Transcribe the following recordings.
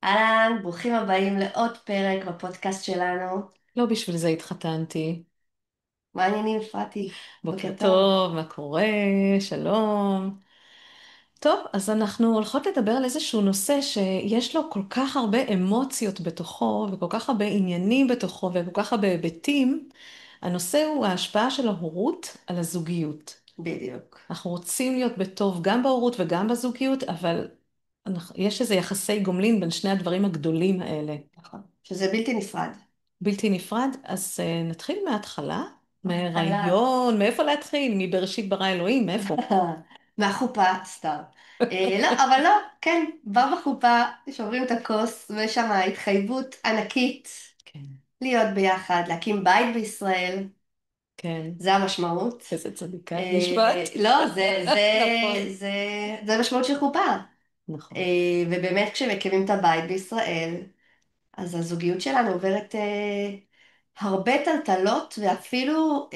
אהלן, ברוכים הבאים לעוד פרק בפודקאסט שלנו. לא בשביל זה התחתנתי. מה העניינים, אפרתי? בוקר בוקר טוב. טוב, מה קורה? שלום. טוב, אז אנחנו הולכות לדבר על איזשהו נושא שיש לו כל כך הרבה אמוציות בתוכו, וכל כך הרבה עניינים בתוכו, וכל כך הרבה היבטים. הנושא הוא ההשפעה של ההורות על הזוגיות. בדיוק. אנחנו רוצים להיות בטוב גם בהורות וגם בזוגיות, אבל יש איזה יחסי גומלין בין שני הדברים הגדולים האלה. נכון. שזה בלתי נפרד. בלתי נפרד, אז נתחיל מההתחלה, מההתחלה. מהרעיון, מאיפה להתחיל? מבראשית ברא אלוהים, מאיפה? מהחופה, סתם. לא, אבל לא, כן, בר בחופה, שוברים את הכוס, ויש שם התחייבות ענקית כן, להיות ביחד, להקים בית בישראל. כן, זה המשמעות. איזה צדיקה את נשמעת. לא, נכון, זה, זה המשמעות של חופה. נכון, ובאמת כשמקימים את הבית בישראל, אז הזוגיות שלנו עוברת הרבה טלטלות, ואפילו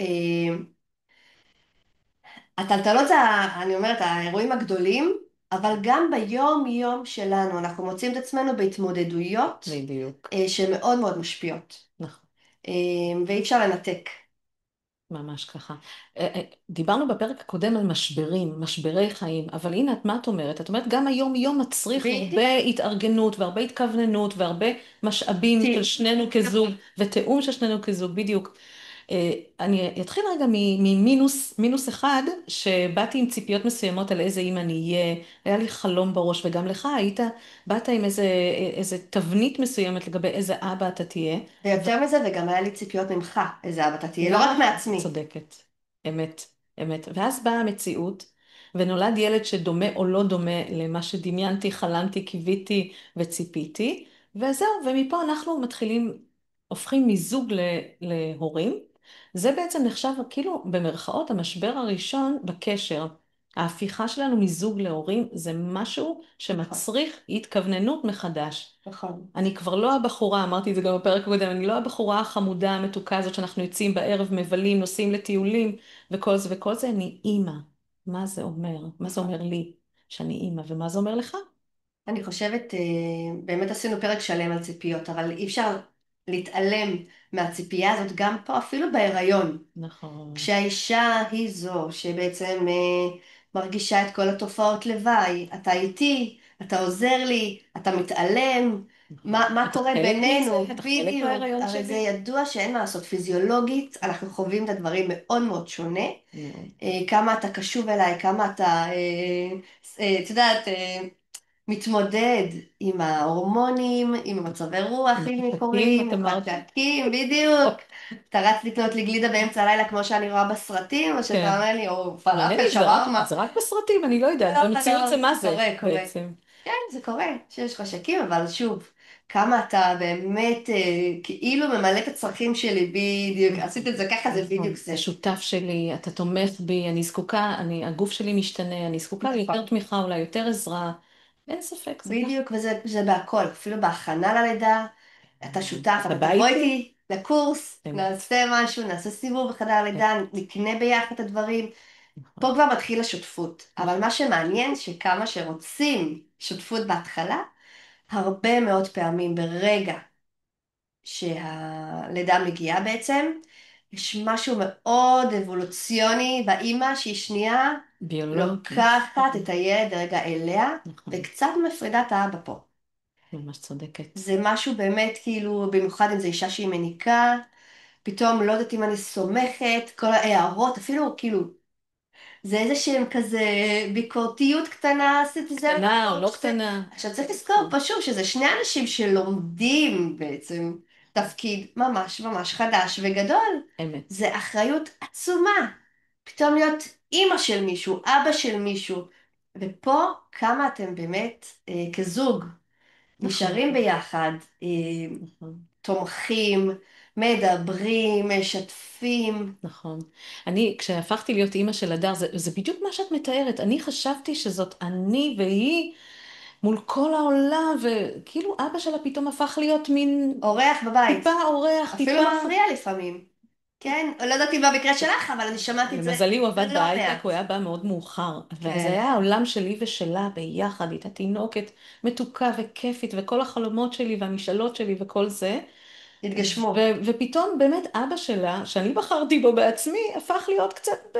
הטלטלות זה, אני אומרת, האירועים הגדולים, אבל גם ביום יום שלנו אנחנו מוצאים את עצמנו בהתמודדויות בדיוק, שמאוד מאוד משפיעות, נכון. אה, ואי אפשר לנתק. ממש ככה. דיברנו בפרק הקודם על משברים, משברי חיים, אבל הנה, מה את אומרת? את אומרת, גם היום יום מצריך בדיוק. הרבה התארגנות והרבה התכווננות והרבה משאבים של שנינו כזוג ותיאום של שנינו כזוג, בדיוק. אני אתחיל רגע ממינוס אחד, שבאתי עם ציפיות מסוימות על איזה אימא אני אהיה, היה לי חלום בראש, וגם לך באת עם איזה תבנית מסוימת לגבי איזה אבא אתה תהיה. ויותר מזה, וגם היה לי ציפיות ממך, איזה אבא אתה תהיה, לא גם רק אני מעצמי. צודקת, אמת, אמת. ואז באה המציאות, ונולד ילד שדומה או לא דומה למה שדמיינתי, חלמתי, קיוויתי וציפיתי, וזהו, ומפה אנחנו מתחילים, הופכים מזוג להורים. זה בעצם נחשב כאילו במרכאות המשבר הראשון בקשר. ההפיכה שלנו מזוג להורים זה משהו נכון, שמצריך התכווננות מחדש. נכון. אני כבר לא הבחורה, אמרתי את זה גם בפרק הקודם, אני לא הבחורה החמודה המתוקה הזאת שאנחנו יוצאים בערב, מבלים, נוסעים לטיולים וכל זה, אני אימא. מה זה אומר? מה זה נכון. אומר לי שאני אימא, ומה זה אומר לך? אני חושבת, באמת עשינו פרק שלם על ציפיות, אבל אי אפשר להתעלם מהציפייה הזאת גם פה, אפילו בהיריון. נכון, כשהאישה היא זו שבעצם מרגישה את כל התופעות לוואי, אתה איתי, אתה עוזר לי, אתה מתעלם, נכון. מה אתה קורה חלק מזה? בינינו, אתה חלק בדיוק, מההיריון הרי זה שלי? ידוע שאין מה לעשות, פיזיולוגית, אנחנו חווים את הדברים מאוד מאוד שונה, מאוד. כמה אתה קשוב אליי, כמה אתה, את יודעת, מתמודד עם ההורמונים, עם המצבי רוח, עם אם החלקים, קורים, את עם אמרת? חלקים, בדיוק. אתה רץ לקנות לי גלידה באמצע הלילה כמו שאני רואה בסרטים, או שאתה כן. אומר לי, או מעניין פלאפל, אם שווארמה. זה רק בסרטים, אני לא לא, יודעת. במציאות לא, זה מה זה קורה, קורה. בעצם? כן, זה קורה, שיש חשקים, אבל שוב, כמה אתה באמת כאילו ממלא את הצרכים שלי, בדיוק, עשית את זה ככה, זה בדיוק נכון, אתה זה. שותף שלי, אתה תומך בי, אני זקוקה, הגוף שלי משתנה, אני זקוקה ליותר נכון. תמיכה, אולי יותר עזרה. אין ספק, זה ככה. בדיוק, וזה זה בהכל, אפילו בהכנה ללידה, אתה שותף, אתה אתה בא תבוא איתי? איתי לקורס, אמת. נעשה משהו, נעשה סיבוב בחדר הלידה, אמת. נקנה ביחד את הדברים. נכון, פה כבר מתחיל השותפות, אבל נכון. מה שמעניין שכמה שרוצים שותפות בהתחלה, הרבה מאוד פעמים ברגע שהלידה מגיעה בעצם, יש משהו מאוד אבולוציוני באימא שהיא שנייה ביולוגי. לוקחת את הילד רגע אליה, נכון, וקצת מפרידה את האבא פה. ממש צודקת. זה משהו באמת כאילו, במיוחד אם זו אישה שהיא מניקה, פתאום לא יודעת אם אני סומכת, כל ההערות, אפילו כאילו, זה איזה שהם כזה ביקורתיות קטנה, עשיתי זה, קטנה או לא לא זה. קטנה. עכשיו צריך לזכור נכון, פשוט שזה שני אנשים שלומדים בעצם תפקיד ממש ממש חדש וגדול. אמת. זה אחריות עצומה. פתאום להיות אימא של מישהו, אבא של מישהו. ופה כמה אתם באמת כזוג נכון, נשארים ביחד, נכון. תומכים, מדברים, משתפים. נכון. אני, כשהפכתי להיות אימא של הדר, זה בדיוק מה שאת מתארת. אני חשבתי שזאת אני והיא מול כל העולם, וכאילו אבא שלה פתאום הפך להיות מין אורח בבית. טיפה אורח, אפילו טיפה, מפריע לפעמים. כן, לא יודעת אם במקרה שלך, אבל אני שמעתי את זה למזלי הוא עבד לא בהייטק, הוא מעט. היה בא מאוד מאוחר, וזה כן, היה העולם שלי ושלה ביחד, הייתה תינוקת מתוקה וכיפית, וכל החלומות שלי והמשאלות שלי וכל זה, התגשמו, ופתאום באמת אבא שלה, שאני בחרתי בו בעצמי, הפך להיות קצת,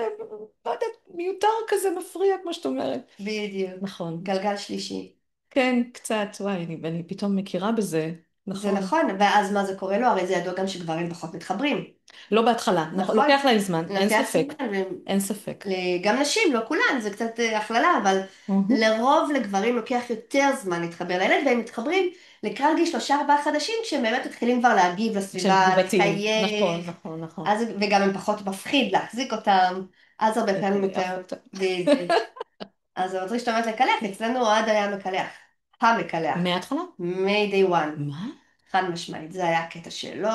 לא יודעת, מיותר כזה מפריע, כמו שאת אומרת. בדיוק. נכון. גלגל שלישי. כן, קצת, וואי, אני פתאום מכירה בזה. זה נכון. נכון, ואז מה זה קורה לו? הרי זה ידוע גם שגברים פחות מתחברים. לא בהתחלה, נכון, נכון? לוקח להם זמן, אין לוקח ספק. זמן, אין ספק. גם נשים, לא כולן, זה קצת הכללה, אבל מהמם. לרוב לגברים לוקח יותר זמן להתחבר לילד, והם מתחברים לקראת גיל 3-4 חודשים, כשהם באמת מתחילים כבר להגיב שהם לסביבה, תגובתיים. נכון, לחייך, נכון, נכון. אז, וגם הם פחות מפחיד להחזיק אותם, אז הרבה פעמים לקלח יותר אותה. בדיוק. אז זה מצחיק שאתה אומרת לקלח, אצלנו אוהד היה מקלח, המקלח, מההתחלה? מ-day one. מה? חד משמעית, זה היה הקטע שלו,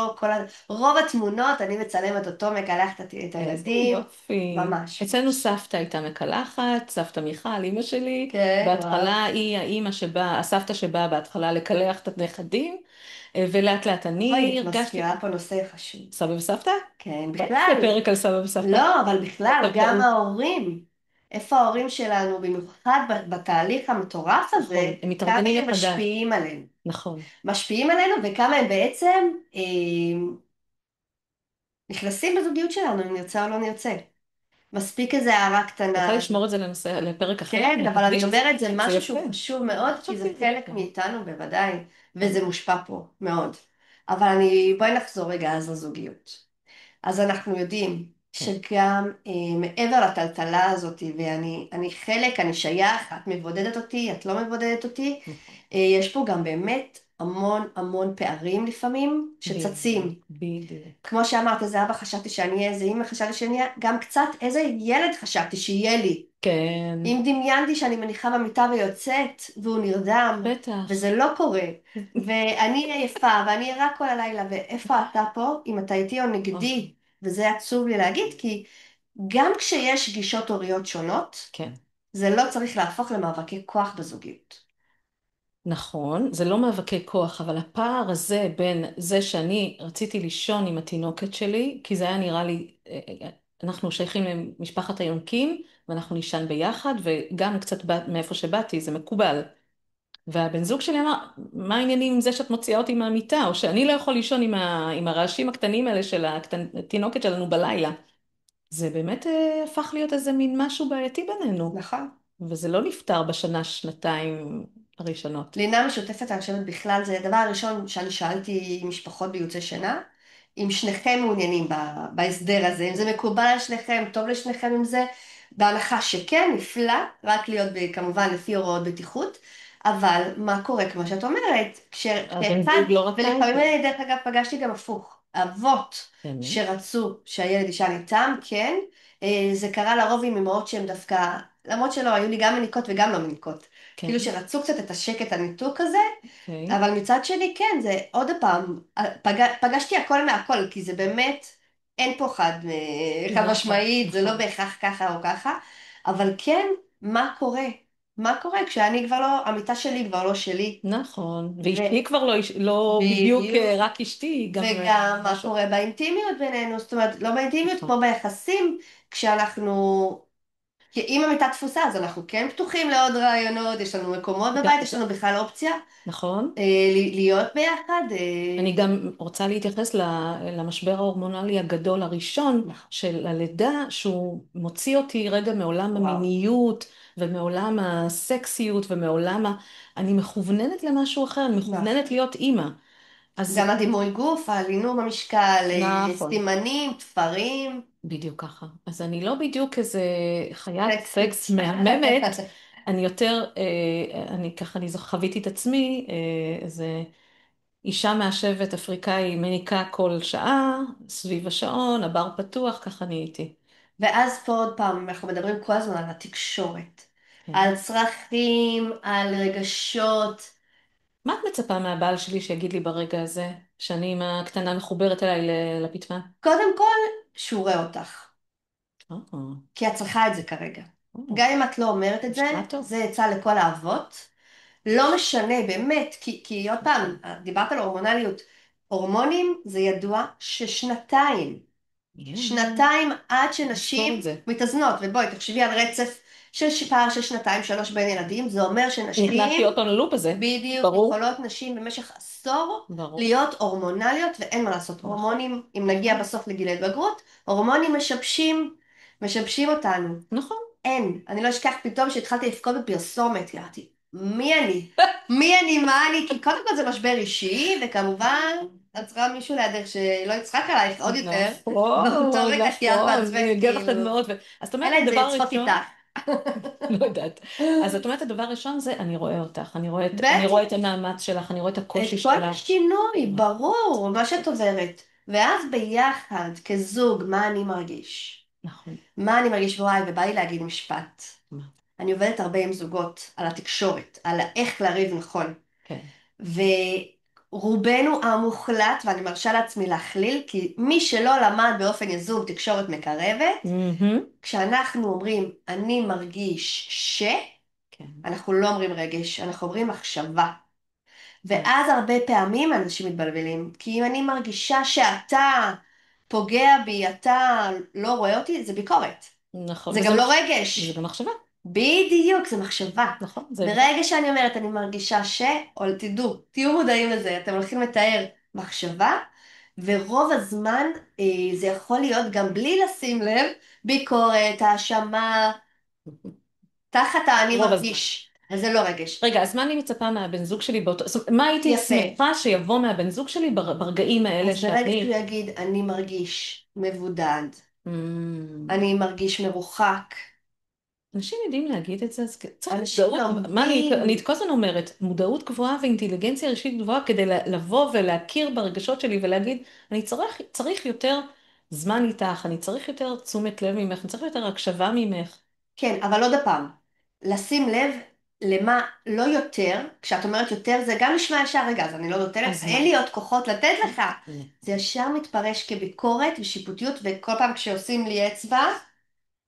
רוב התמונות אני מצלמת אותו מקלח את איזה הילדים, יופי. ממש אצלנו ממש. סבתא הייתה מקלחת, סבתא מיכל, אימא שלי, כן, וואו. בהתחלה היא האימא שבאה, הסבתא שבאה בהתחלה לקלח את הנכדים, ולאט לאט אני אוי, את הרגשתי, מזכירה פה נושא חשוב. סבא וסבתא? כן, בוא נעשה בכלל, פרק על סבא וסבתא. לא, אבל בכלל, גם טבלאות. ההורים, איפה ההורים שלנו, במיוחד בתהליך המטורף הזה, נכון, הם כמה מתארגנים הם מחדש. משפיעים עלינו. נכון. משפיעים עלינו וכמה הם בעצם נכנסים בזוגיות שלנו, אם נרצה או לא נרצה. מספיק איזה הערה את רוצה קטנה. לשמור את זה לנושא, לפרק אחר? כן, אבל אני נקדיש לזה? אומרת, זה זה משהו יפה. שהוא חשוב מאוד, כי זה חשבתי על זה חלק בכלל. מאיתנו בוודאי, כן, וזה מושפע פה מאוד. אבל בואי נחזור רגע אז לזוגיות. אז אנחנו יודעים כן, שגם מעבר לטלטלה הזאת, ואני חלק, אני שייך, את מבודדת אותי, את לא מבודדת אותי, נכון. יש פה גם באמת המון המון פערים לפעמים שצצים. בדיוק, בדיוק. כמו שאמרת, איזה אבא חשבתי שאני אהיה, איזה אמא חשבתי שאני אהיה, גם קצת איזה ילד חשבתי שיהיה לי. כן, אם דמיינתי שאני מניחה במיטה ויוצאת, והוא נרדם, בטח. וזה לא קורה, ואני עייפה, ואני ערה כל הלילה, ואיפה אתה פה, אם אתה איתי או אוי, נגדי, וזה עצוב לי להגיד, כי גם כשיש גישות הוריות שונות, כן. זה לא צריך להפוך למאבקי כוח בזוגיות. נכון, זה לא מאבקי כוח, אבל הפער הזה בין זה שאני רציתי לישון עם התינוקת שלי, כי זה היה נראה לי, אנחנו שייכים למשפחת היונקים, ואנחנו נישן ביחד, וגם קצת מאיפה שבאתי, זה מקובל. והבן זוג שלי אמר, מה העניינים עם זה שאת מוציאה אותי מהמיטה, או שאני לא יכול לישון עם הרעשים הקטנים האלה של התינוקת שלנו בלילה. זה באמת הפך להיות איזה מין משהו בעייתי בינינו, נכון? וזה לא נפתר בשנה, שנתיים הראשונות. לינה משותפת, אני חושבת בכלל, זה הדבר הראשון שאני שאלתי משפחות בייעוצי שינה, אם שניכם מעוניינים בהסדר הזה, אם זה מקובל על שניכם, טוב לשניכם עם זה, בהנחה שכן, נפלא, רק להיות כמובן לפי הוראות בטיחות, אבל מה קורה, כמו שאת אומרת, הבן כשאחד, זוג לא רצה את ולפעמים זה. אני דרך אגב פגשתי גם הפוך, אבות באמת? שרצו שהילד יישן איתם, כן, זה קרה לרוב עם אמהות שהן דווקא, למרות שלא, היו לי גם מניקות וגם לא מניקות. כאילו כן, שרצו קצת את השקט הניתוק הזה, אוקיי. אבל מצד שני כן, זה עוד פעם, פגשתי הכל מהכל, כי זה באמת, אין פה חד נכון, משמעית, זה לא נכון, בהכרח ככה או ככה, אבל כן, מה קורה? מה קורה כשאני כבר לא, המיטה שלי כבר לא שלי, נכון. ואשתי כבר לא, לא בדיוק ובדיוק, רק אשתי, היא גם וגם מה משהו. קורה באינטימיות בינינו, זאת אומרת, לא באינטימיות, נכון. כמו ביחסים, כשאנחנו כי אם המיטה תפוסה, אז אנחנו כן פתוחים לעוד רעיונות, יש לנו מקומות בבית, יש לנו בכלל אופציה נכון. להיות ביחד. אני גם רוצה להתייחס למשבר ההורמונלי הגדול הראשון נכון, של הלידה, שהוא מוציא אותי רגע מעולם וואו. המיניות ומעולם הסקסיות ומעולם אני מכווננת למשהו אחר, אני מכווננת נכון. להיות אימא. אז גם הדימוי גוף, העלינור במשקל, נכון, סימנים, תפרים, בדיוק ככה. אז אני לא בדיוק איזה חיית סקסית. סקס מהממת, אני יותר, אני ככה, חוויתי את עצמי, איזה אישה מהשבט אפריקאי מניקה כל שעה, סביב השעון, הבר פתוח, ככה אני הייתי. ואז פה עוד פעם, אנחנו מדברים כל הזמן על התקשורת, כן. על צרכים, על רגשות. מה את מצפה מהבעל שלי שיגיד לי ברגע הזה, שאני עם הקטנה מחוברת אליי לפטמה? קודם כל, שהוא רואה אותך, אה, כי את צריכה את זה כרגע. אה, גם אם את לא אומרת את זה, נשמע טוב. זה עצה לכל האבות. לא משנה, באמת, כי עוד פעם, דיברת על הורמונליות. הורמונים זה ידוע ששנתיים. שנתיים עד נזכור את שנשים זה. מתאזנות, ובואי תחשבי על רצף של פער של שנתיים שלוש בין ילדים, זה אומר נכנסתי שנשים, עוד פעם ללופ הזה. בדיוק, ברור, יכולות נשים במשך עשור ברור. להיות הורמונליות, ואין מה לעשות, נכון, הורמונים, אם נגיע נכון, בסוף לגיל ההתבגרות, הורמונים משבשים אותנו. נכון. אין, אני לא אשכח פתאום שהתחלתי לבכות בפרסומת, אמרתי, מי אני? מי אני, מה אני? כי קודם כל זה משבר אישי, וכמובן, את צריכה מישהו לידך שלא יצחק עלייך עוד יותר, באותו נכון, רגע, כי את נכון, בעצמך, אני אגן לך את כאילו, הדמעות. אז את אומרת, אלא אם זה הדבר יצחוק איתך. הראשון, לא יודעת. אז את אומרת, הדבר הראשון זה, אני רואה אותך, אני רואה את בטח, המאמץ שלך, אני רואה את את הקושי כל שלך. השינוי, נכון, ברור, מה שאת עוברת. ואז ביחד, כזוג, מה אני מרגיש? נכון. מה אני מרגיש, וואי, ובא לי להגיד משפט. מה? אני עובדת הרבה עם זוגות על התקשורת, על איך לריב נכון. כן. ורובנו המוחלט, ואני מרשה לעצמי להכליל, כי מי שלא למד באופן יזום תקשורת מקרבת, מהמם. כשאנחנו אומרים אני מרגיש ש, כן. אנחנו לא אומרים רגש, אנחנו אומרים מחשבה. כן. ואז הרבה פעמים אנשים מתבלבלים, כי אם אני מרגישה שאתה פוגע בי, אתה לא רואה אותי, זה ביקורת. נכון, זה גם לא וזה רגש. גם מחשבה. בדיוק, זה מחשבה. נכון, זה הבדל. ברגע שאני אומרת, אני מרגישה ש, או תדעו, תהיו מודעים לזה, אתם הולכים לתאר מחשבה, ורוב הזמן זה יכול להיות גם בלי לשים לב, ביקורת, האשמה, תחת האני רוב הזמן. מרגיש, וזה לא רגש. רגע, אז מה אני מצפה מהבן זוג שלי באותו... זאת אומרת, מה הייתי יפה. שמחה שיבוא מהבן זוג שלי ברגעים האלה אז ברגע שהוא שאני... יגיד, אני מרגיש מבודד, Mm. אני מרגיש מרוחק, אנשים יודעים להגיד את זה, אז צריך אנשים מודעות, מה אני לומדים, כל הזמן אומרת, מודעות גבוהה ואינטליגנציה רגשית גבוהה כדי לבוא ולהכיר ברגשות שלי ולהגיד, אני צריך יותר זמן איתך, אני צריך יותר תשומת לב ממך, אני צריך יותר הקשבה ממך. כן, אבל עוד הפעם, לשים לב למה לא יותר, כשאת אומרת יותר זה גם נשמע ישר, רגע, אז אני לא נותנת, אז אין מה? לי עוד כוחות לתת לך. הנה, זה ישר מתפרש כביקורת ושיפוטיות, וכל פעם כשעושים לי אצבע,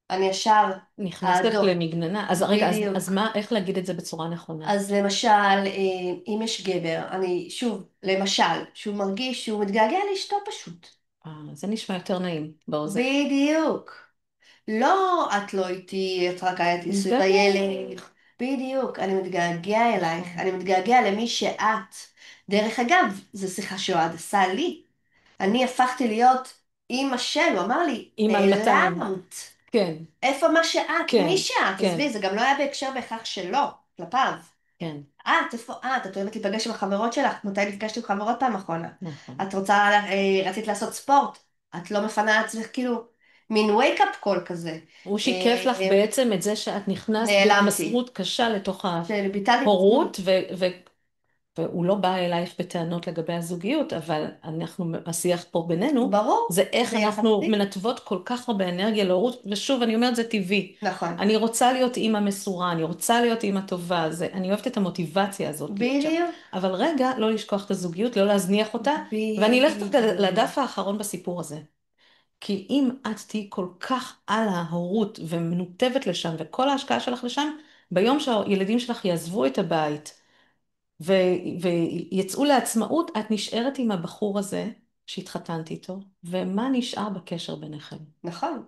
אני ישר נכנסת האדום. למגננה, אז רגע, אז בדיוק. מה, איך להגיד את זה בצורה נכונה? אז למשל, אם יש גבר, אני שוב, למשל, שהוא מרגיש שהוא מתגעגע לאשתו פשוט. זה נשמע יותר נעים באוזן. בדיוק. לא, את לא איתי, את רק היית לי סביב בוודאי. הילד. בדיוק, אני מתגעגע אלייך, נכון. אני מתגעגע למי שאת. דרך אגב, זו שיחה שאוהד עשה לי. אני הפכתי להיות אימא של, הוא אמר לי, עם על 200. נעלמת. כן, איפה מה שאת? כן, מי שאת? כן, עזבי, זה גם לא היה בהקשר בהכרח שלו, כלפיו. כן, איפה את? את אוהבת להיפגש עם החברות שלך? מתי נפגשת עם חברות פעם אחרונה? נכון. את רוצה, רצית לעשות ספורט? את לא מפנה לעצמך, כאילו, מין wake-up call כזה. הוא שיקף לך אה, בעצם את זה שאת נכנסת נעלמתי. בהתמסרות קשה לתוך שביטלתי את עצמי. ההורות, והוא לא בא אלייך בטענות לגבי הזוגיות, אבל השיח פה בינינו, ברור, זה איך זה אנחנו יחסי. מנתבות כל כך הרבה אנרגיה להורות, ושוב, אני אומרת, זה טבעי. נכון. אני רוצה להיות אימא מסורה, אני רוצה להיות אימא טובה, אני אוהבת את המוטיבציה הזאת להיות שם. בדיוק. אבל רגע, לא לשכוח את הזוגיות, לא להזניח אותה, ואני אלך דווקא בדיוק. לדף האחרון בסיפור הזה. כי אם את תהיי כל כך על ההורות ומנותבת לשם, וכל ההשקעה שלך לשם, ביום שהילדים שלך יעזבו את הבית ו- ויצאו לעצמאות, את נשארת עם הבחור הזה שהתחתנת איתו, ומה נשאר בקשר ביניכם? נכון.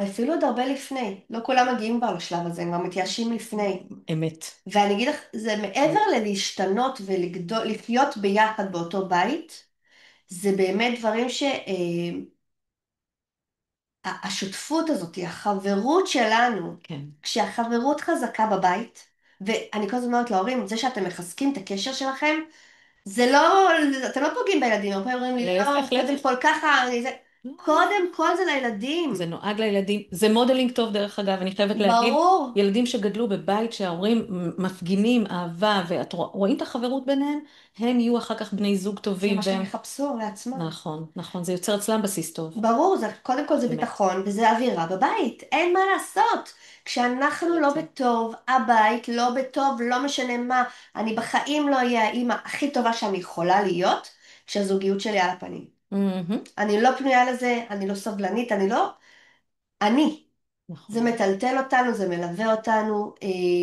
אפילו עוד הרבה לפני. לא כולם מגיעים כבר לשלב הזה, הם כבר מתייאשים לפני. אמת. ואני אגיד לך, זה מעבר ללהשתנות ולגדול, לחיות ביחד באותו בית, זה באמת דברים השותפות הזאת, החברות שלנו, כן. כשהחברות חזקה בבית, ואני כל הזמן אומרת להורים, זה שאתם מחזקים את הקשר שלכם, זה לא, אתם לא פוגעים בילדים, הרבה אומרים לי, לא, להפך, קודם להפך. כל ככה, קודם כל זה לילדים, זה נועד לילדים, זה מודלינג טוב דרך אגב, אני חייבת להגיד, ברור, ילדים שגדלו בבית שההורים מפגינים אהבה, רואים את החברות ביניהם, הם יהיו אחר כך בני זוג זה טובים, מה שהם יחפשו לעצמם. נכון, נכון, זה יוצר אצלם בסיס טוב, ברור, קודם כל זה אמת. ביטחון וזה אווירה בבית, אין מה לעשות. כשאנחנו לא זה. בטוב, הבית לא בטוב, לא משנה מה, אני בחיים לא אהיה האימא הכי טובה שאני יכולה להיות, כשהזוגיות שלי על הפנים. מהמם. אני לא פנויה לזה, אני לא סבלנית, אני לא, אני. זה נכון, מטלטל אותנו, זה מלווה אותנו,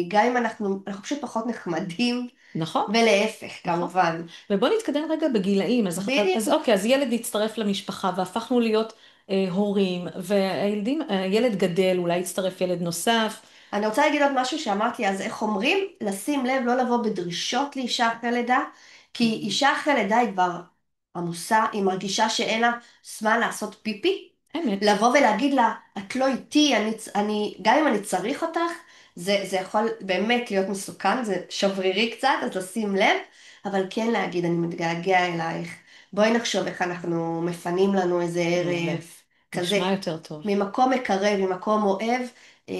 גם אם אנחנו פשוט פחות נחמדים, נכון, ולהפך נכון. כמובן. ובוא נתקדם רגע בגילאים, אז בדיוק, אוקיי, אז ילד הצטרף למשפחה והפכנו להיות הורים, והילדים, הילד גדל, אולי יצטרף ילד נוסף. אני רוצה להגיד עוד משהו שאמרתי, אז איך אומרים? לשים לב, לא לבוא בדרישות לאישה אחרי לידה, כי אישה אחרי לידה היא כבר עמוסה, היא מרגישה שאין לה זמן לעשות פיפי. אמת. לבוא ולהגיד לה, את לא איתי, גם אם אני צריך אותך, זה יכול באמת להיות מסוכן, זה שברירי קצת, אז לשים לב, אבל כן להגיד, אני מתגעגע אלייך. בואי נחשוב איך אנחנו מפנים לנו איזה מעולה. ערב, כזה, נשמע יותר טוב. ממקום מקרב, ממקום אוהב. אה,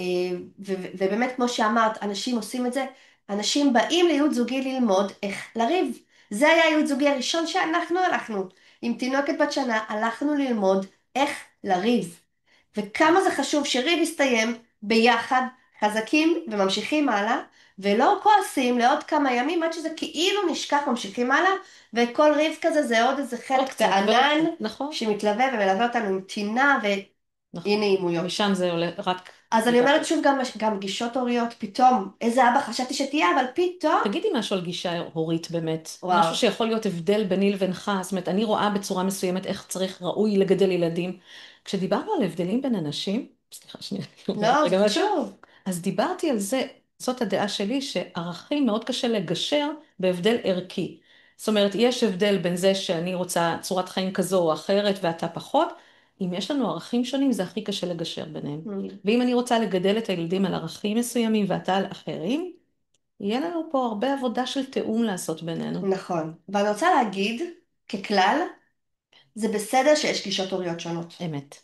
ובאמת, כמו שאמרת, אנשים עושים את זה, אנשים באים לייעוץ זוגי ללמוד איך לריב. זה היה הייעוץ זוגי הראשון שאנחנו הלכנו. עם תינוקת בת שנה, הלכנו ללמוד איך לריב. וכמה זה חשוב שריב יסתיים ביחד, חזקים וממשיכים הלאה, ולא כועסים לעוד כמה ימים עד שזה כאילו נשכח, ממשיכים הלאה, וכל ריב כזה זה עוד איזה עוד חלק קצת ועוד בענן קצת, נכון? שמתלווה ומלווה אותנו עם טינה ואי נכון. נעימויות. משם זה עולה רק אז אני אומרת מתרחב. שוב, גם גישות הוריות, פתאום, איזה אבא חשבתי שתהיה, אבל פתאום, תגידי משהו על גישה הורית באמת. וואו, משהו שיכול להיות הבדל ביני לבינך. זאת אומרת, אני רואה בצורה מסוימת איך צריך, ראוי לגדל ילדים. כשדיברנו על הבדלים בין אנשים, סליחה, שנייה, אני אומרת לא, זה רגע משהו, חשוב. אז דיברתי על זה, זאת הדעה שלי, שערכים מאוד קשה לגשר בהבדל ערכי. זאת אומרת, יש הבדל בין זה שאני רוצה צורת חיים כזו או אחרת ואתה פחות. אם יש לנו ערכים שונים, זה הכי קשה לגשר ביניהם. Mm, ואם אני רוצה לגדל את הילדים על ערכים מסוימים ואתה על אחרים, יהיה לנו פה הרבה עבודה של תיאום לעשות בינינו. נכון. ואני רוצה להגיד, ככלל, זה בסדר שיש גישות הוריות שונות. אמת.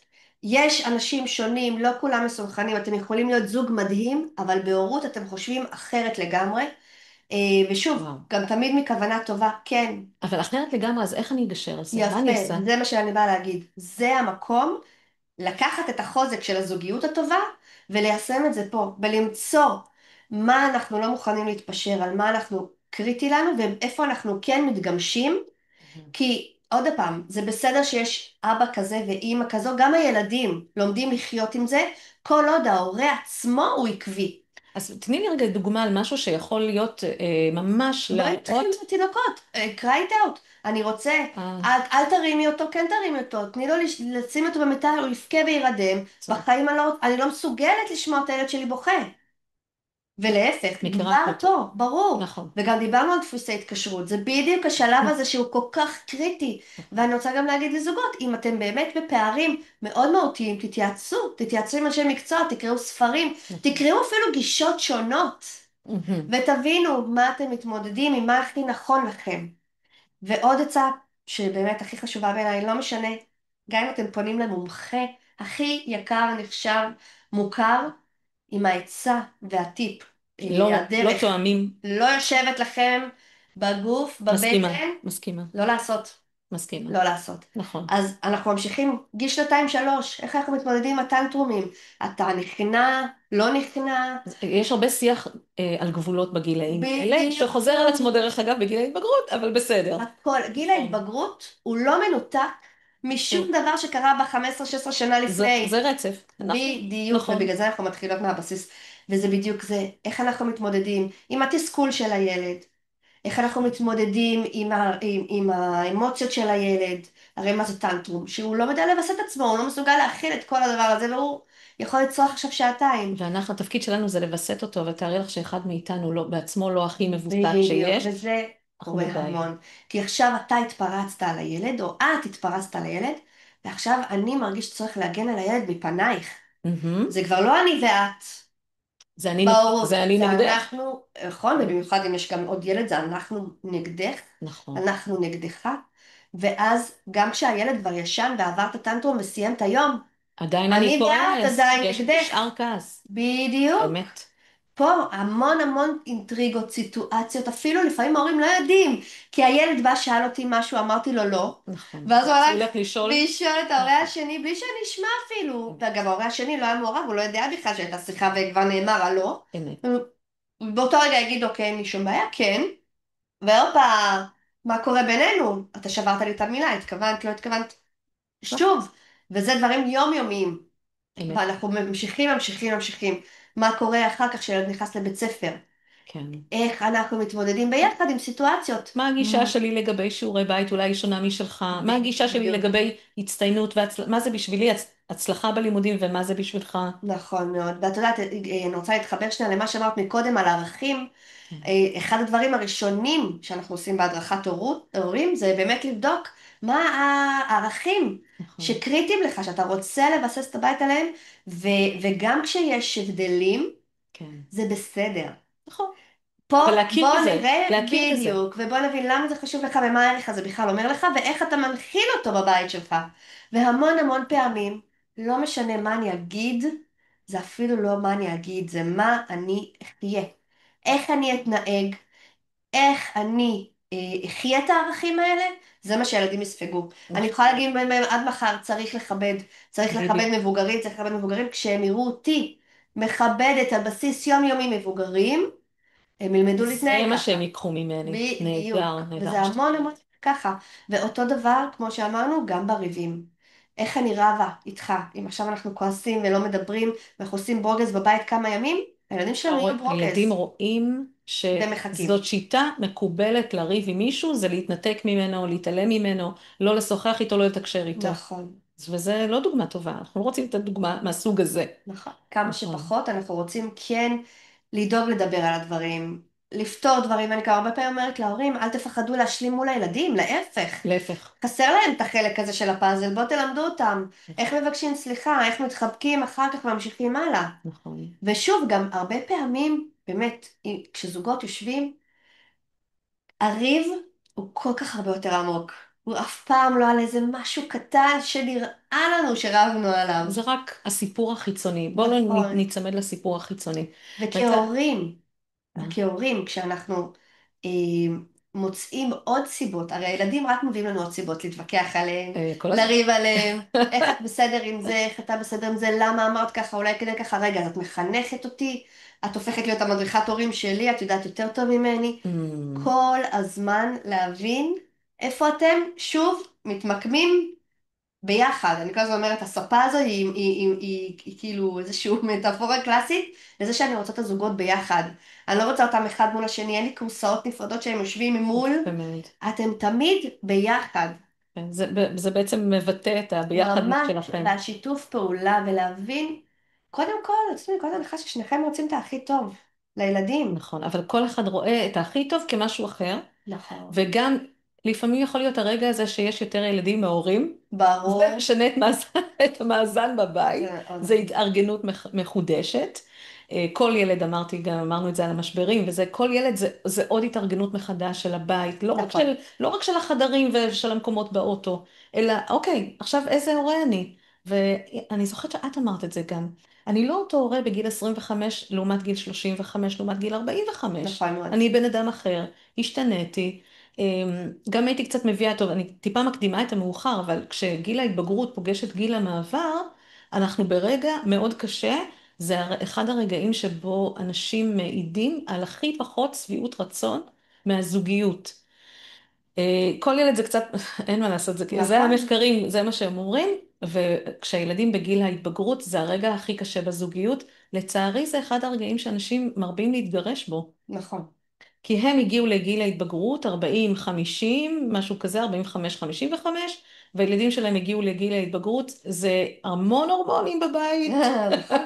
יש אנשים שונים, לא כולם מסונכרנים, אתם יכולים להיות זוג מדהים, אבל בהורות אתם חושבים אחרת לגמרי. ושוב, וואו. גם תמיד מכוונה טובה, כן, אבל אחרת לגמרי, אז איך אני אגשר על זה? מה יפה, אני עושה? זה מה שאני באה להגיד. זה המקום לקחת את החוזק של הזוגיות הטובה וליישם את זה פה, ולמצוא מה אנחנו לא מוכנים להתפשר, על מה אנחנו קריטי לנו ואיפה אנחנו כן מתגמשים, כי עוד פעם, זה בסדר שיש אבא כזה ואימא כזו, גם הילדים לומדים לחיות עם זה, כל עוד ההורה עצמו הוא עקבי. אז תני לי רגע דוגמה על משהו שיכול להיות ממש בואי נתחיל להראות. בתינוקות, cry it out, אני רוצה, אה, אל תרימי אותו, כן תרימי אותו, תני לו לשים אותו במיטה, הוא יבכה וירדם, צודק. בחיים אני לא מסוגלת לשמוע את הילד שלי בוכה. ולהפך, מכירה כבר הכל. פה, ברור. נכון. וגם דיברנו על דפוסי התקשרות, זה בדיוק השלב הזה שהוא כל כך קריטי. נכון. ואני רוצה גם להגיד לזוגות, אם אתם באמת בפערים מאוד מהותיים, תתייעצו עם אנשי מקצוע, תקראו ספרים, נכון. תקראו אפילו גישות שונות, מהמם. ותבינו מה אתם מתמודדים, עם מה הכי נכון לכם. ועוד עצה, שבאמת הכי חשובה בעיניי, לא משנה, גם אם אתם פונים למומחה הכי יקר, נחשב, מוכר, עם העצה והטיפ, לא הדרך, תואמים. לא יושבת לכם בגוף, מסכימה. בבטן, מסכימה. לא לעשות, מסכימה. לא לעשות. נכון. אז אנחנו ממשיכים, גיל שנתיים שלוש, איך אנחנו מתמודדים עם הטנטרומים? אתה נכנע, לא נכנע, אז יש הרבה שיח על גבולות בגילאים האלה, בדיוק. שחוזר על עצמו דרך אגב בגיל ההתבגרות, אבל בסדר. הכל, גיל נכון. ההתבגרות הוא לא מנותק משום הוא- דבר שקרה ב-15-16 שנה זה לפני. רצף. אנחנו, בדיוק, נכון. ובגלל זה אנחנו מתחילות מהבסיס. וזה בדיוק זה, איך אנחנו מתמודדים עם התסכול של הילד, איך אנחנו מתמודדים עם האמוציות של הילד, הרי מה זה טנטרום? שהוא לא יודע לווסת עצמו, הוא לא מסוגל להכיל את כל הדבר הזה, והוא יכול לצרוח עכשיו שעתיים. ואנחנו, התפקיד שלנו זה לווסת אותו, ותארי לך שאחד מאיתנו לא, בעצמו לא הכי מבוסת בדיוק, שיש, וזה אנחנו קורה בבעיה. המון. כי עכשיו אתה התפרצת על הילד, או את התפרצת על הילד, ועכשיו אני מרגיש צורך להגן על הילד מפנייך. מהמם. זה כבר לא אני ואת. זה בהורות, אני זה נגדך. אנחנו, נכון, ובמיוחד אם יש גם עוד ילד, זה אנחנו נגדך, נכון. אנחנו נגדך, ואז גם כשהילד כבר ישן ועבר את הטנטרום וסיים את היום, עדיין אני אני ואת כועס, עדיין נגדך. נשאר כעס. בדיוק. אמת. פה המון המון אינטריגות, סיטואציות, אפילו לפעמים ההורים לא יודעים, כי הילד בא, שאל אותי משהו, אמרתי לו לא, נכון. ואז הוא אז הוא הלך ילך לשאול. לשאול את ההורה נכון. השני בלי שאני אשמע אפילו, אמת. וגם ההורה השני לא היה מעורב, הוא לא יודע בכלל שהייתה שיחה וכבר נאמר הלא, אמת. באותו רגע יגיד, אוקיי, אין לי שום בעיה, כן. והופה, מה קורה בינינו? אתה שברת לי את המילה, התכוונת, לא התכוונת. נכון. שוב, וזה דברים יומיומיים. אמת. ואנחנו ממשיכים, ממשיכים, ממשיכים. מה קורה אחר כך כשילד נכנס לבית ספר? כן. איך אנחנו מתמודדים ביחד עם סיטואציות. מה הגישה שלי לגבי שיעורי בית? אולי היא שונה משלך. מה הגישה שלי בדיוק. לגבי הצטיינות מה זה בשבילי הצלחה בלימודים ומה זה בשבילך? נכון מאוד. ואת יודעת, אני רוצה להתחבר שנייה למה שאמרת מקודם על ערכים. כן, אחד הדברים הראשונים שאנחנו עושים בהדרכת הורים זה באמת לבדוק מה הערכים נכון, שקריטיים לך, שאתה רוצה לבסס את הבית עליהם, וגם כשיש הבדלים, כן. זה בסדר. נכון. פה אבל להכיר בוא בזה, נראה להכיר בזה. בדיוק, ובוא נבין למה זה חשוב לך ומה הערך הזה בכלל אומר לך, ואיך אתה מנחיל אותו בבית שלך. והמון המון פעמים, לא משנה מה אני אגיד, זה אפילו לא מה אני אגיד, זה מה אני אחיה. איך אני אתנהג, איך אני אחיה את הערכים האלה, זה מה שהילדים יספגו. אני נכון. יכולה להגיד להם עד מחר, צריך לכבד בדיוק. מבוגרים, צריך לכבד מבוגרים, כשהם יראו אותי מכבדת על בסיס יומיומי מבוגרים, הם ילמדו זה להתנהג מה ככה. שהם ייקחו ממני. נהדר, בדיוק. נהדר. וזה המון המון ככה. ואותו דבר, כמו שאמרנו, גם בריבים. איך אני רבה איתך, אם עכשיו אנחנו כועסים ולא מדברים, ואנחנו עושים ברוגז בבית כמה ימים, הילדים שלנו יהיו הילדים ברוגז, רואים ומחכים. שזאת שיטה מקובלת לריב עם מישהו, זה להתנתק ממנו, להתעלם ממנו, לא לשוחח איתו, לא לתקשר איתו. נכון. וזה לא דוגמה טובה, אנחנו לא רוצים את הדוגמה מהסוג הזה. נכון. כמה נכון. שפחות אנחנו רוצים כן לדאוג לדבר על הדברים, לפתור דברים. אני כבר הרבה פעמים אומרת להורים, אל תפחדו להשלים מול הילדים, להפך. להפך. חסר להם את החלק הזה של הפאזל, בואו תלמדו אותם איך מבקשים סליחה, איך מתחבקים אחר כך וממשיכים הלאה. נכון. ושוב, גם הרבה פעמים, באמת, כשזוגות יושבים, הריב הוא כל כך הרבה יותר עמוק. הוא אף פעם לא על איזה משהו קטן שנראה לנו שרבנו עליו. זה רק הסיפור החיצוני. בואו לא נכון. ניצמד לסיפור החיצוני. ואתה, וכהורים, מה? כהורים, כשאנחנו אה, מוצאים עוד סיבות, הרי הילדים רק מביאים לנו עוד סיבות להתווכח עליהם, כל הזמן. לריב עליהם, איך את בסדר עם זה, איך אתה בסדר עם זה, למה אמרת ככה, אולי כדי ככה, רגע, אז את מחנכת אותי, את הופכת להיות המדריכת הורים שלי, את יודעת יותר טוב ממני, אמ, כל הזמן להבין איפה אתם שוב מתמקמים ביחד. אני כל הזמן אומרת, הספה הזו היא כאילו איזושהי מטאפורה קלאסית לזה שאני רוצה את הזוגות ביחד. אני לא רוצה אותם אחד מול השני, אין לי כורסאות נפרדות שהם יושבים ממול, יפה מאוד. אתם תמיד ביחד. כן, זה בעצם מבטא את הביחדות ממש, שלכם. והשיתוף פעולה ולהבין, קודם כל, עצמי, קודם הנחה ששניכם רוצים את הכי טוב לילדים. נכון, אבל כל אחד רואה את הכי טוב כמשהו אחר, נכון. וגם לפעמים יכול להיות הרגע הזה שיש יותר ילדים מההורים, זה ברור, משנה את המאזן זה בבית, מאוד זה נכון. התארגנות גם כל ילד, אמרנו את זה על המשברים, כל ילד זה עוד התארגנות מחדש של הבית, נכון, לא רק של החדרים ושל המקומות באוטו, אלא אוקיי, עכשיו איזה הורה אני? ואני זוכרת שאת אמרת את זה גם. אני לא אותו הורה בגיל 25 לעומת גיל 35 לעומת גיל 45. נכון מאוד. אני בן אדם אחר, השתניתי. גם הייתי קצת מביאה, טוב, אני טיפה מקדימה את המאוחר, אבל כשגיל ההתבגרות פוגש את גיל המעבר, אנחנו ברגע מאוד קשה, זה אחד הרגעים שבו אנשים מעידים על הכי פחות שביעות רצון מהזוגיות. כל ילד זה קצת, אין מה לעשות, זה נכון, המחקרים, זה מה שהם אומרים, וכשהילדים בגיל ההתבגרות זה הרגע הכי קשה בזוגיות, לצערי זה אחד הרגעים שאנשים מרבים להתגרש בו. נכון, כי הם הגיעו לגיל ההתבגרות, 40, 50, משהו כזה, 45, 55, והילדים שלהם הגיעו לגיל ההתבגרות, זה המון הורמונים בבית, נכון.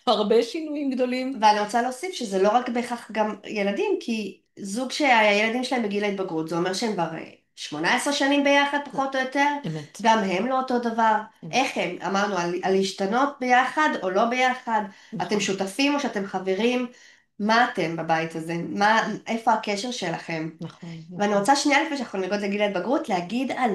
הרבה שינויים גדולים. ואני רוצה להוסיף שזה לא רק בהכרח גם ילדים, כי זוג שהילדים שלהם בגיל ההתבגרות, זה אומר שהם כבר 18 שנים ביחד, פחות או יותר, אמת, גם הם לא אותו דבר. אמת, איך הם? אמרנו על להשתנות ביחד או לא ביחד, אתם נכון, שותפים או שאתם חברים, מה אתם בבית הזה? איפה הקשר שלכם? נכון, ואני נכון. רוצה שנייה לפני שאנחנו נגיע לגיל ההתבגרות, להגיד על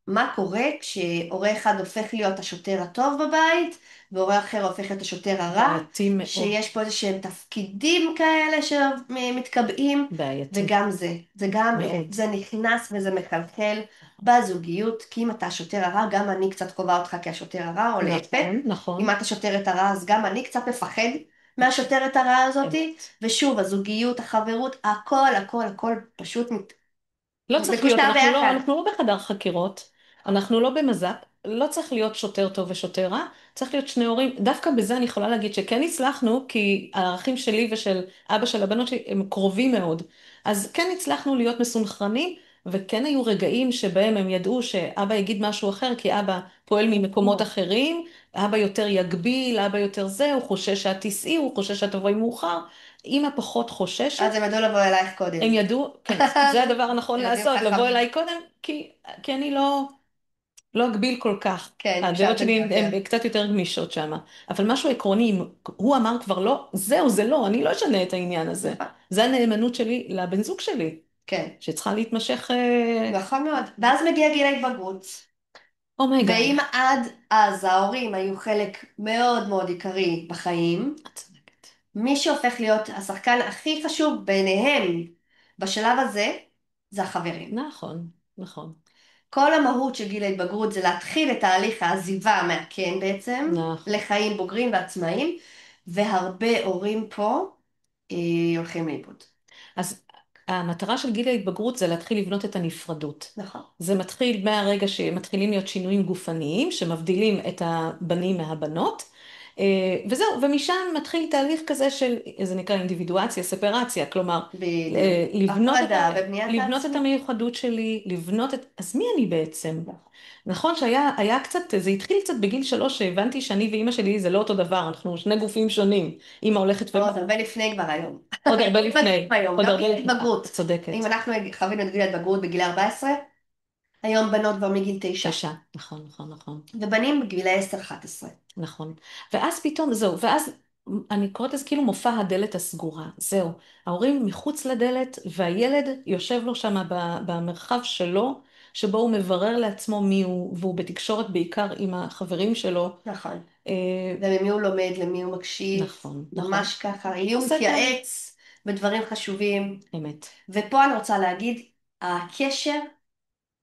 מה קורה כשהורה אחד הופך להיות השוטר הטוב בבית, והורה אחר הופך להיות השוטר הרע, בעייתי מאוד, שיש פה איזה שהם תפקידים כאלה שמתקבעים, בעייתי וגם זה גם, מאוד. זה נכנס וזה מחלחל בזוגיות, כי אם אתה השוטר הרע, גם אני קצת חווה אותך כהשוטר הרע, או להפך, נכון, אם נכון, אתה שוטרת הרע, אז גם אני קצת מפחד מהשוטרת הרע הזאתי, אמת. ושוב, הזוגיות, החברות, הכל, הכל, הכל פשוט לא צריך להיות, מקושטר ביחד. אנחנו לא בחדר חקירות, אנחנו לא במז"פ, לא צריך להיות שוטר טוב ושוטר רע, צריך להיות שני הורים. דווקא בזה אני יכולה להגיד שכן הצלחנו, כי הערכים שלי ושל אבא של הבנות שלי הם קרובים מאוד. אז כן הצלחנו להיות מסונכרנים, וכן היו רגעים שבהם הם ידעו שאבא יגיד משהו אחר, כי אבא פועל ממקומות אחרים, אבא יותר יגביל, אבא יותר זה, הוא חושש שאת תיסעי, הוא חושש שאת תבואי מאוחר. אמא פחות חוששת, אז הם ידעו לבוא אלייך קודם. הם ידעו, כן, זה הדבר הנכון ילדים לעשות, לבוא חכמים. אליי קודם, כי אני לא אגביל כל כך. כן, הדעות הקשבתם שלי יותר. הן קצת יותר גמישות שם. אבל משהו עקרוני, אם הוא אמר כבר לא, זהו, זה לא, אני לא אשנה את העניין הזה. נכון. זה הנאמנות שלי לבן זוג שלי, כן, שצריכה להתמשך, נכון מאוד. ואז מגיע גיל ההתבגרות. אומייגאד. ואם עד אז ההורים היו חלק מאוד מאוד עיקרי בחיים, את צודקת. מי שהופך להיות השחקן הכי חשוב ביניהם בשלב הזה, זה החברים. נכון, נכון, כל המהות של גיל ההתבגרות זה להתחיל את תהליך העזיבה מהקן בעצם, נכון. לחיים בוגרים ועצמאיים, והרבה הורים פה אה, הולכים לאיבוד. אז המטרה של גיל ההתבגרות זה להתחיל לבנות את הנפרדות. נכון. זה מתחיל מהרגע שמתחילים להיות שינויים גופניים, שמבדילים את הבנים מהבנות, וזהו, ומשם מתחיל תהליך כזה של, זה נקרא אינדיבידואציה, ספרציה, כלומר, בדיוק. לבנות הפרדה ובניית לבנות את העצמי. המיוחדות שלי, לבנות את, אז מי אני בעצם? נכון. נכון היה קצת, זה התחיל קצת בגיל 3, שהבנתי שאני ואימא שלי זה לא אותו דבר, אנחנו שני גופים שונים. אימא הולכת עוד הרבה לפני כבר היום. עוד הרבה מדהים לפני, היום, עוד גם הרבה גיל לפני, את ההתבגרות. צודקת. אם אנחנו חווינו את גיל ההתבגרות בגיל 14, היום בנות כבר מגיל 9, 9, נכון, נכון, נכון, ובנים בגילי 10-11. נכון. ואז פתאום, זהו, ואז אני קוראת לזה כאילו מופע הדלת הסגורה. זהו, ההורים מחוץ לדלת, והילד יושב לו שם במרחב שלו, שבו הוא מברר לעצמו מי הוא, והוא בתקשורת בעיקר עם החברים שלו. נכון. אה, וממי הוא לומד, למי הוא מקשיב, נכון, נכון. ממש ככה. למי הוא עושה את מתייעץ בדברים חשובים. האמת. ופה אני רוצה להגיד, הקשר,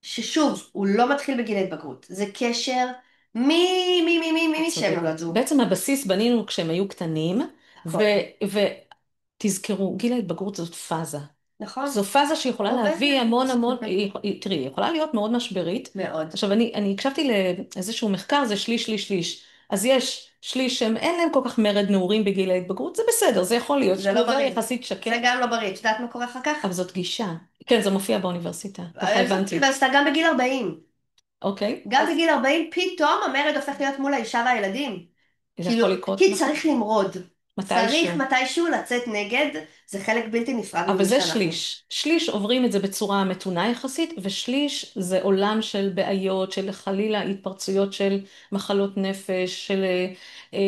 ששוב, הוא לא מתחיל בגיל ההתבגרות. זה קשר את שהם צודקת. נולדו. בעצם הבסיס בנינו כשהם היו קטנים, הכל. ותזכרו, גיל ההתבגרות זאת פאזה. נכון? זו פאזה שיכולה להביא עוברת. המון המון, תראי, היא יכולה להיות מאוד משברית. מאוד. עכשיו, אני הקשבתי לאיזשהו מחקר, זה שליש, שליש, שליש. אז יש שליש שהם אין להם כל כך מרד נעורים בגיל ההתבגרות, זה בסדר, זה יכול להיות, זה לא שכבודה בריא. יחסית זה שקט, גם לא בריא. את יודעת מה קורה אחר כך? אבל זאת גישה. כן, זה מופיע באוניברסיטה, ככה זאת הבנתי. אוניברסיטה גם בגיל 40. אוקיי, גם אז בגיל 40 פתאום המרד הופך להיות מול האישה והילדים. זה כאילו, יכול לקרות, כי נכון, צריך למרוד. צריך מתישהו. מתישהו לצאת נגד, זה חלק בלתי נפרד אבל ממי זה שאנחנו. שליש. שליש עוברים את זה בצורה מתונה יחסית, ושליש זה עולם של בעיות, של חלילה התפרצויות של מחלות נפש, של אה,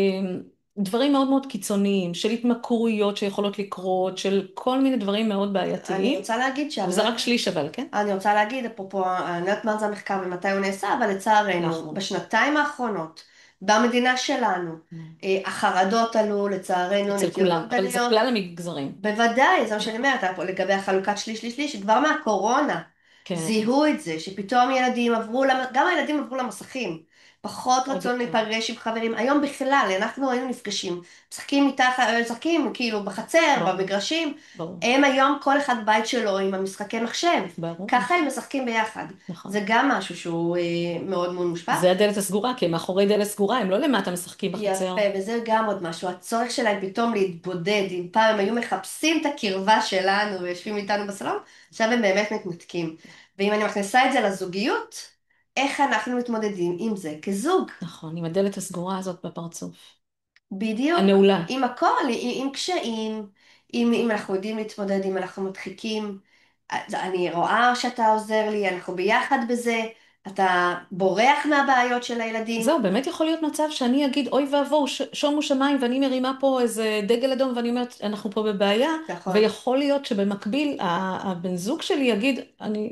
דברים מאוד מאוד קיצוניים, של התמכרויות שיכולות לקרות, של כל מיני דברים מאוד אני בעייתיים, רוצה להגיד וזה רק שליש אבל, כן? אני רוצה להגיד, אפרופו, אני לא יודעת מה זה המחקר ומתי הוא נעשה, אבל לצערנו, לאחרונה. בשנתיים האחרונות, במדינה שלנו, החרדות עלו, לצערנו, אצל נטיות כולם, אבל זה אובדניות, כלל המגזרים. בוודאי, זה מה שאני אומרת, לגבי החלוקת שליש, שליש, שליש, כבר מהקורונה כן, זיהו את זה, שפתאום ילדים עברו, גם הילדים עברו למסכים, פחות עוד רצון יותר. להיפגש עם חברים, היום בכלל, אנחנו היינו נפגשים, משחקים מתחת, משחקים כאילו בחצר, ברור, במגרשים, ברור, הם היום כל אחד בית שלו עם המשחקי מחשב, ברור, ככה הם משחקים ביחד, נכון. זה גם משהו שהוא מאוד מאוד מושפע. זה הדלת הסגורה, כי הם מאחורי דלת סגורה, הם לא למטה משחקים בחצר. יפה, וזה גם עוד משהו, הצורך שלהם פתאום להתבודד, אם פעם הם היו מחפשים את הקרבה שלנו ויושבים איתנו בסלון, עכשיו הם באמת מתנתקים. ואם אני מכניסה את זה לזוגיות, איך אנחנו מתמודדים עם זה כזוג? נכון, עם הדלת הסגורה הזאת בפרצוף. בדיוק, הנעולה. עם הכל, עם קשיים, אם אנחנו יודעים להתמודד, אם אנחנו מדחיקים. אני רואה שאתה עוזר לי, אנחנו ביחד בזה, אתה בורח מהבעיות של הילדים. זהו, באמת יכול להיות מצב שאני אגיד, אוי ואבוי, שומו שמיים, ואני מרימה פה איזה דגל אדום, ואני אומרת, אנחנו פה בבעיה, נכון. ויכול להיות שבמקביל, הבן זוג שלי יגיד,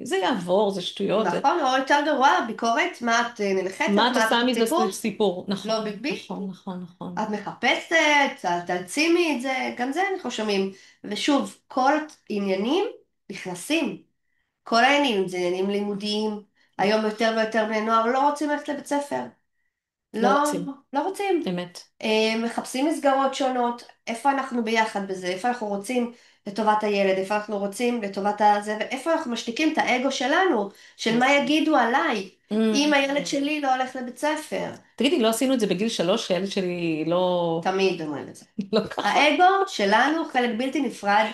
זה יעבור, זה שטויות, נכון, או יותר גרוע, ביקורת, מה את מה נלחצת, את מה את עושה מזה בסיפור? סיפור? לא נכון, ביג בי. נכון, נכון, נכון. את מחפשת, תעצימי את זה, גם זה אנחנו שומעים. ושוב, כל עניינים נכנסים. כל העניינים, זה עניינים לימודיים. היום יותר ויותר בני נוער לא רוצים ללכת לבית ספר. לא לא, רוצים, לא רוצים. אמת. מחפשים מסגרות שונות, איפה אנחנו ביחד בזה, איפה אנחנו רוצים לטובת הילד, איפה אנחנו רוצים לטובת הזה, ואיפה אנחנו משתיקים את האגו שלנו, של מה נכון. יגידו עליי, אם הילד Mm. שלי לא הולך לבית ספר. תגידי, לא עשינו את זה בגיל 3, שהילד שלי לא, תמיד אומרים את זה. לא ככה? האגו שלנו חלק בלתי נפרד,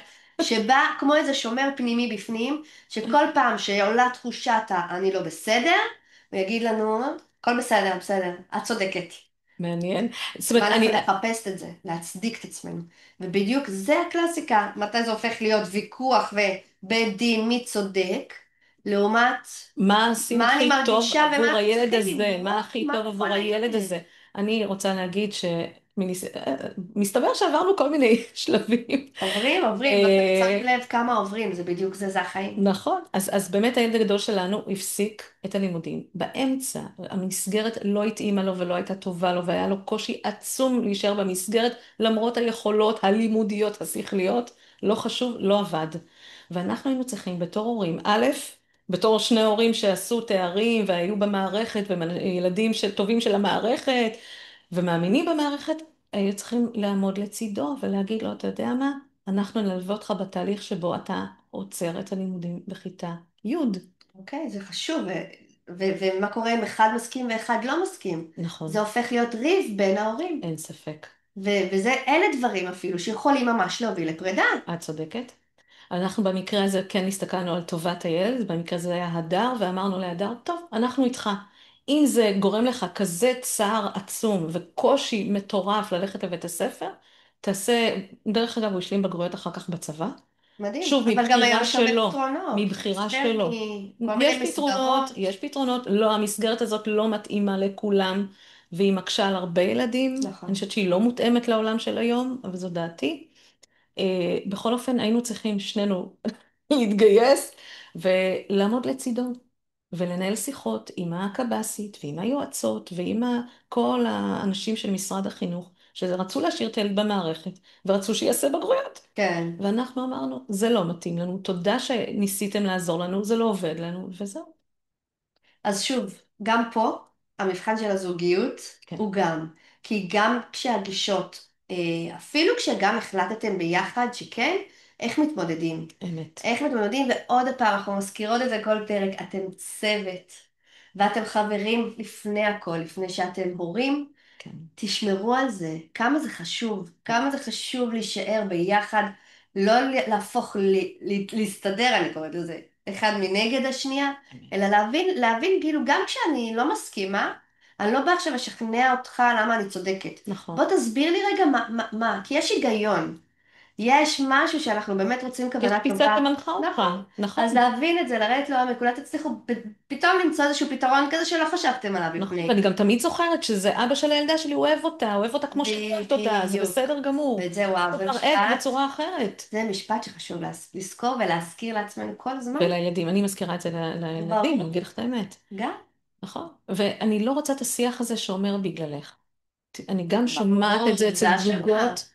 שבא כמו איזה שומר פנימי בפנים, שכל פעם שעולה תחושת ה"אני לא בסדר", הוא יגיד לנו, הכל בסדר, בסדר, את צודקת. מעניין. זאת אומרת, ואנחנו נחפש את זה, להצדיק את עצמנו. ובדיוק זה הקלאסיקה, מתי זה הופך להיות ויכוח ובית דין מי צודק, לעומת מה עשינו מה אני הכי טוב מרגישה ומה עבור אנחנו הילד צריכים הזה? מה ללמוד הכי מה טוב קורה עבור הילד לילד. הזה? אני רוצה להגיד מסתבר שעברנו כל מיני שלבים. עוברים, עוברים, ואתה שם אה, לב כמה עוברים, זה בדיוק זה, זה החיים. נכון, אז באמת הילד הגדול שלנו הפסיק את הלימודים. באמצע, המסגרת לא התאימה לו ולא הייתה טובה לו, והיה לו קושי עצום להישאר במסגרת, למרות היכולות הלימודיות, השכליות, לא חשוב, לא עבד. ואנחנו היינו צריכים בתור הורים, א', בתור שני הורים שעשו תארים והיו במערכת, וילדים טובים של המערכת, ומאמינים במערכת, היו צריכים לעמוד לצידו ולהגיד לו, אתה יודע מה? אנחנו נלווה אותך בתהליך שבו אתה עוצר את הלימודים בכיתה י'. אוקיי, זה חשוב. ומה קורה אם אחד מסכים ואחד לא מסכים? זה נכון, הופך להיות ריב בין ההורים. אין ספק. אלה דברים אפילו שיכולים ממש להוביל לפרידה. את צודקת. אנחנו במקרה הזה כן הסתכלנו על טובת הילד, במקרה הזה היה הדר, ואמרנו להדר, טוב, אנחנו איתך. אם זה גורם לך כזה צער עצום וקושי מטורף ללכת לבית הספר, תעשה, דרך אגב, הוא השלים בגרויות אחר כך בצבא. מדהים. שוב, אבל גם מבחירה היום יש הרבה שלו, פתרונות. מבחירה שלו. סטפי, כל מיני יש מסגרות. פתרונות, לא, המסגרת הזאת לא מתאימה לכולם, והיא מקשה על הרבה ילדים. אני נכון. חושבת שהיא לא מותאמת לעולם של היום, אבל זו דעתי. בכל אופן, היינו צריכים שנינו להתגייס ולעמוד לצידו, ולנהל שיחות עם הקב"סית ועם היועצות ועם כל האנשים של משרד החינוך, שרצו להשאיר את הילד במערכת ורצו שיעשה בגרויות. כן. ואנחנו אמרנו, זה לא מתאים לנו, תודה שניסיתם לעזור לנו, זה לא עובד לנו, וזהו. אז שוב, גם פה המבחן של הזוגיות כן, הוא גם. כי גם כשהגישות, אפילו כשגם החלטתם ביחד שכן, איך מתמודדים? אמת. איך מתמודדים? ועוד פעם, אנחנו מזכירות את זה כל פרק, אתם צוות. ואתם חברים לפני הכל, לפני שאתם הורים. כן, תשמרו על זה, כמה זה חשוב, כמה זה חשוב להישאר ביחד, לא להפוך, להסתדר, אני קוראת לזה, אחד מנגד השנייה, אמת. אלא להבין כאילו גם כשאני לא מסכימה, אני לא באה עכשיו לשכנע אותך למה אני צודקת. נכון. בוא תסביר לי רגע מה, כי יש היגיון. יש משהו שאנחנו באמת רוצים יש כוונה תפיסה טובה, שמנחה אותך, נכון. אז נכון. להבין את זה, לרדת לעומק, אולי תצליחו פתאום למצוא איזשהו פתרון כזה שלא חשבתם עליו נכון, לפני. ואני גם תמיד זוכרת שזה אבא של הילדה שלי, הוא אוהב אותה כמו שאת אוהבת אותה, זה בדיוק. בסדר גמור. ואת זה וואו, הוא זה מראה משפט, בצורה אחרת. זה משפט שחשוב לזכור ולהזכיר לעצמנו כל הזמן. ולילדים, אני מזכירה את זה לילדים, אני ברור, אגיד לך את האמת. גם, נכון? ואני לא רוצה את השיח הזה שאומר בגללך. אני גם שומעת ברור, את זה זה אצל האשמה. זוגות,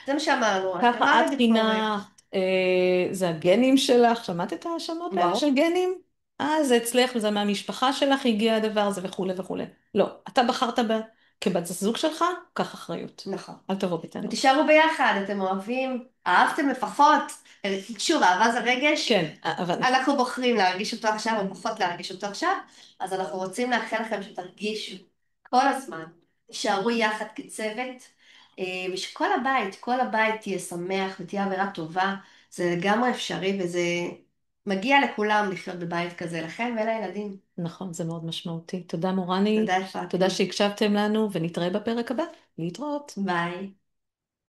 זה מה שאמרנו, ככה האשמה את וביקורת. חינכת, זה הגנים שלך, שמעת את ההאשמות האלה ברור, של גנים? זה אצלך וזה מהמשפחה שלך הגיע הדבר הזה וכולי וכולי. לא, אתה בחרת בה כבת הזוג שלך, קח אחריות. נכון. אל תבוא בטענות. ותישארו ביחד, אתם אוהבים, אהבתם לפחות. שוב, אהבה זה רגש, כן, אבל אנחנו בוחרים להרגיש אותו עכשיו, או פחות להרגיש אותו עכשיו, אז אנחנו רוצים לאחל לכם שתרגישו כל הזמן, תישארו יחד כצוות, ושכל הבית, כל הבית יהיה שמח ותהיה אווירה טובה, זה לגמרי אפשרי וזה מגיע לכולם לחיות בבית כזה, לכם ולילדים. נכון, זה מאוד משמעותי. תודה מורני, תודה תודה יפתי, שהקשבתם לנו, ונתראה בפרק הבא. להתראות. ביי.